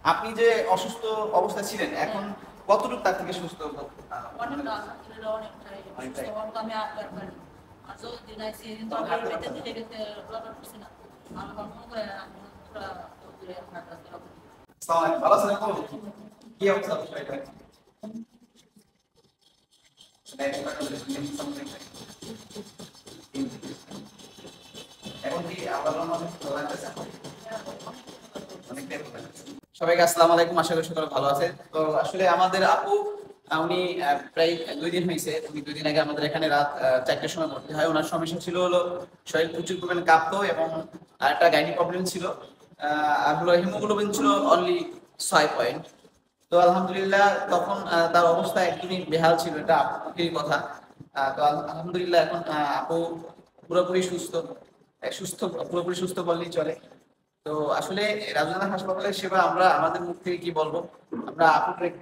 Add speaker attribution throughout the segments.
Speaker 1: আপনি যে অসুস্থ অবস্থায় ছিলেন এখন কতটুকু তার থেকে সুস্থ?
Speaker 2: অনেকটা আলহামদুলিল্লাহ অনেকটাই
Speaker 1: অনেকটাই।
Speaker 2: সুস্থ হওয়ার আমি একবার আর যতদিন আইসি কিন্তু আমি
Speaker 1: হাঁটতে
Speaker 2: পেতে
Speaker 1: পারতেছেন?
Speaker 2: দিতে গেতে ব্যাপার করছি না আমার মনে করে আমি পুরা দূরে হাঁটা চলা করি।
Speaker 1: আসসালামু আলাইকুম। ভালো আছেন আপু? কি অবস্থা আপনার শরীরের? এখন কি আল্লাহর রহমতে ভালো লাগতেছে? অনেকটাই ভালো লাগতেছে। সবাইকে আসসালামু আলাইকুম। আশা করি সকলে ভালো আছে। তো আসলে আমাদের আপু উনি প্রায় ২ দিন হইছে। উনি ২ দিন আগে আমাদের এখানে রাত ৪ টার সময় ভর্তি হয়। উনার সমস্যা ছিল হলো শরীর প্রচুর পরিমাণে কাঁপতো এবং আরেকটা গাইনি প্রবলেম ছিল। আর হলো হিমোগ্লোবিন ছিল অনলি ৬ পয়েন্ট। তো আলহামদুলিল্লাহ তখন তার অবস্থা একদমই বেহাল ছিল, এটা আপুরই কথা। তো আলহামদুলিল্লাহ এখন আপু পুরোপুরি সুস্থ, সুস্থ পুরোপুরি সুস্থ বললেই চলে। তো আসলে রাজনাথ হাসপাতালের সেবা আমরা আমাদের মুখ থেকে কি বলবো, আমরা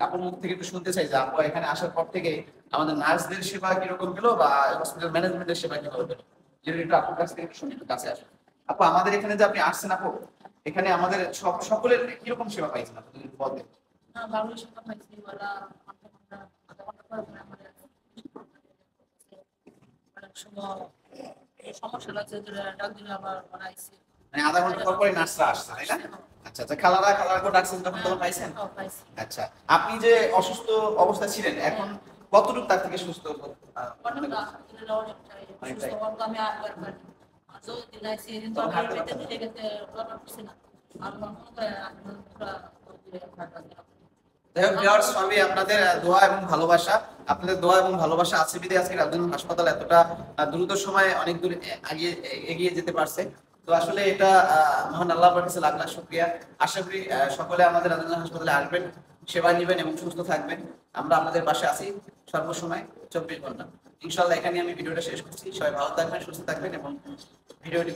Speaker 1: আপুর মুখ থেকে একটু শুনতে চাই যে আপু এখানে আসার পর থেকে আমাদের নার্সদের সেবা কিরকম গেলো বা হসপিটাল ম্যানেজমেন্টের সেবা কিভাবে গেলো, যদি একটু আপুর কাছ থেকে একটু শুনি, একটু কাছে আসুন। আপু আমাদের এখানে যে আপনি আসছেন আপু, এখানে আমাদের সকলের কিরকম সেবা পাইছেন আপনি যদি একটু বলতেন।
Speaker 2: না ভালো সেটা পাইছি ওরা আধা ঘন্টা পর পরে আমার অনেক সময় সমস্যা লাগছে ডাক দিলে আবার বানাইছি
Speaker 1: মানে আধা ঘন্টা পর পরে নার্সরা আসছে, তাই না? আচ্ছা আচ্ছা, খালারা করে ডাকছেন তখন তখন পাইছেন?
Speaker 2: পাইছি
Speaker 1: আচ্ছা, আপনি যে অসুস্থ অবস্থায় ছিলেন এখন কতটুকু তার থেকে সুস্থ মনে
Speaker 2: অনেকটা
Speaker 1: করছেন?
Speaker 2: আলহামদুলিল্লাহ অনেকটাই সুস্থ
Speaker 1: অনেকটাই।
Speaker 2: হওয়ার আমি একবার আর যতদিন আইসি কিন্তু
Speaker 1: তখন
Speaker 2: আমি
Speaker 1: হাঁটতে
Speaker 2: পেতে
Speaker 1: পারতেছেন?
Speaker 2: দিতে গেতে ব্যাপার করছি না আমার মনে করে আমি পুরা দূরে হাঁটা চলা করি।
Speaker 1: যাই হোক ভিউয়ার্স, সবই আপনাদের দোয়া এবং ভালোবাসা। আপনাদের দোয়া এবং ভালোবাসা আছে বিধায় আজকে রাজধানী হাসপাতাল এতটা দ্রুত সময়ে অনেক দূর এগিয়ে যেতে পারছে। তো আসলে এটা মহান আল্লাহর কাছে লাখ লাখ শুকরিয়া। আশা করি সকলে আমাদের রাজধানী হাসপাতালে আসবেন, সেবা নেবেন এবং সুস্থ থাকবেন। আমরা আপনাদের পাশে আছি সর্বসময়, ২৪ ঘন্টা। ইনশাআল্লাহ এখানে আমি ভিডিওটা শেষ করছি। সবাই ভালো থাকবেন, সুস্থ থাকবেন এবং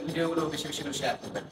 Speaker 1: ভিডিওগুলো বেশি বেশি করে শেয়ার করবেন।